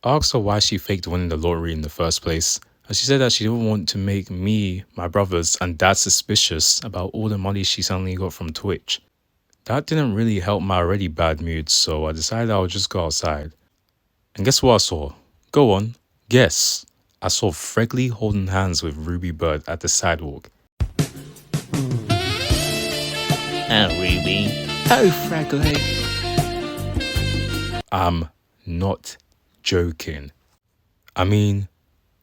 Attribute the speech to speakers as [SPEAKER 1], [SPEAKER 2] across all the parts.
[SPEAKER 1] I asked her why she faked winning the lottery in the first place, and she said that she didn't want to make me, my brothers, and dad suspicious about all the money she suddenly got from Twitch. That didn't really help my already bad mood, so I decided I would just go outside. And guess what I saw? Go on, guess. I saw Fregley holding hands with Ruby Bird at the sidewalk.
[SPEAKER 2] Oh, Ruby. Oh, Fregley.
[SPEAKER 1] I'm not joking. I mean,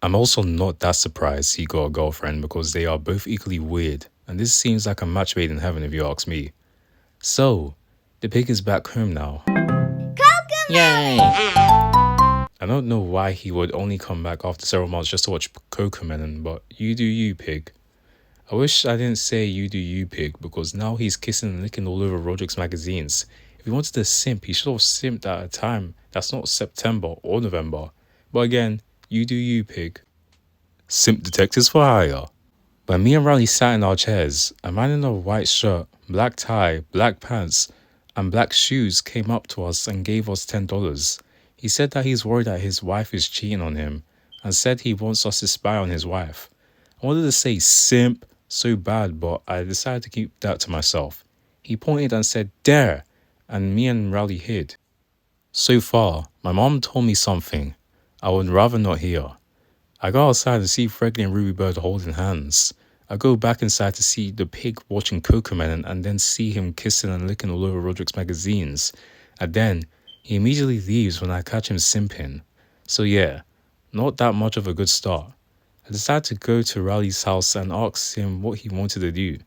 [SPEAKER 1] I'm also not that surprised he got a girlfriend because they are both equally weird, and this seems like a match made in heaven if you ask me. So, the pig is back home now.
[SPEAKER 2] Yay!
[SPEAKER 1] I don't know why he would only come back after several months just to watch Cocomelon, but you do you, pig. I wish I didn't say you do you, pig, because now he's kissing and licking all over Roderick's magazines. If he wanted to simp, he should have simped at a time that's not September or November. But again, you do you, pig. Simp detectives for hire. When me and Riley sat in our chairs, a man in a white shirt, black tie, black pants, and black shoes came up to us and gave us $10. He said that he's worried that his wife is cheating on him and said he wants us to spy on his wife. I wanted to say simp so bad, but I decided to keep that to myself. He pointed and said, "Dare," and me and Riley hid. So far, my mom told me something I would rather not hear. I go outside to see Fregley and Ruby Bird holding hands. I go back inside to see the pig watching Cocomelon and then see him kissing and licking all over Roderick's magazines. And then he immediately leaves when I catch him simping. So yeah, not that much of a good start. I decided to go to Riley's house and ask him what he wanted to do.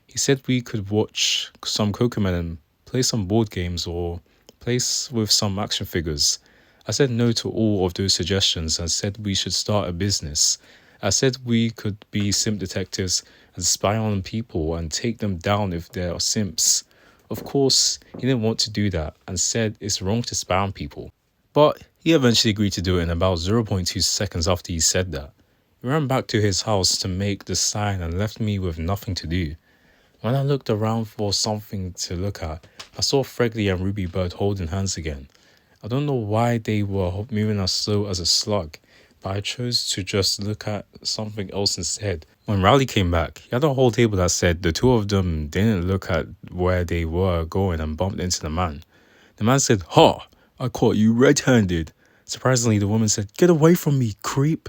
[SPEAKER 1] He said we could watch some Cocomelon, play some board games, or play with some action figures. I said no to all of those suggestions and said we should start a business. I said we could be simp detectives and spy on people and take them down if they're simps. Of course, he didn't want to do that and said it's wrong to spy on people. But he eventually agreed to do it in about 0.2 seconds after he said that. He ran back to his house to make the sign and left me with nothing to do. When I looked around for something to look at, I saw Fregley and Ruby Bird holding hands again. I don't know why they were moving as slow as a slug, but I chose to just look at something else instead. When Riley came back, he had a whole table that said the two of them didn't look at where they were going and bumped into the man. The man said, "Ha! I caught you red-handed." Surprisingly, the woman said, "Get away from me, creep."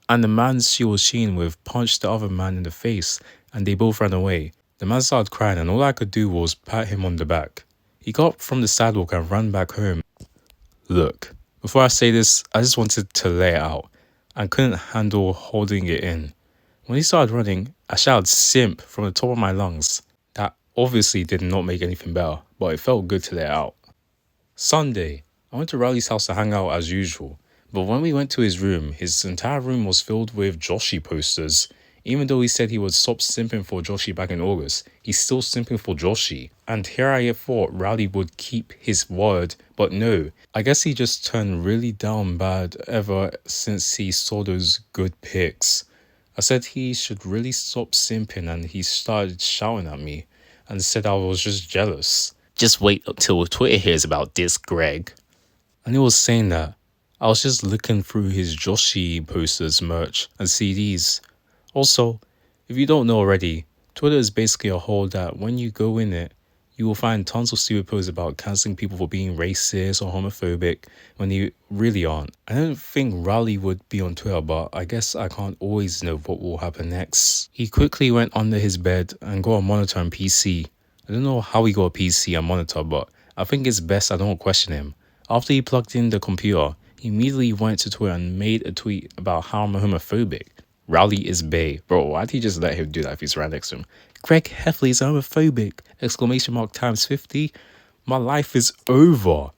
[SPEAKER 1] And the man she was cheating with punched the other man in the face, and they both ran away. The man started crying, and all I could do was pat him on the back. He got up from the sidewalk and ran back home. Look, before I say this, I just wanted to lay it out. I couldn't handle holding it in. When he started running, I shouted simp from the top of my lungs. That obviously did not make anything better, but it felt good to let it out. Sunday, I went to Riley's house to hang out as usual, but when we went to his room, his entire room was filled with Joshi posters. Even though he said he would stop simping for Joshi back in August, he's still simping for Joshi. And here I thought Riley would keep his word, but no. I guess he just turned really down bad ever since he saw those good pics. I said he should really stop simping and he started shouting at me and said I was just jealous.
[SPEAKER 2] Just wait until Twitter hears about this, Greg.
[SPEAKER 1] And he was saying that. I was just looking through his Joshi posters, merch, and CDs. Also, if you don't know already, Twitter is basically a hole that when you go in it, you will find tons of stupid posts about cancelling people for being racist or homophobic when they really aren't. I don't think Riley would be on Twitter, but I guess I can't always know what will happen next. He quickly went under his bed and got a monitor and PC. I don't know how he got a PC and monitor, but I think it's best I don't question him. After he plugged in the computer, he immediately went to Twitter and made a tweet about how I'm homophobic. Riley is bae. Bro, why'd he just let him do that if he's right next to him? Greg Heffley is homophobic! Exclamation mark times 50. My life is over.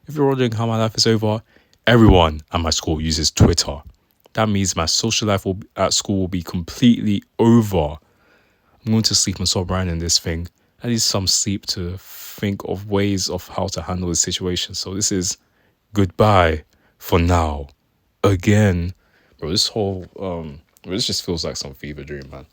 [SPEAKER 1] If you're wondering how my life is over, everyone at my school uses Twitter. That means my social life at school will be completely over. I'm going to sleep and stop writing this thing. I need some sleep to think of ways of how to handle the situation. So this is goodbye for now. Again. Bro, this just feels like some fever dream, man.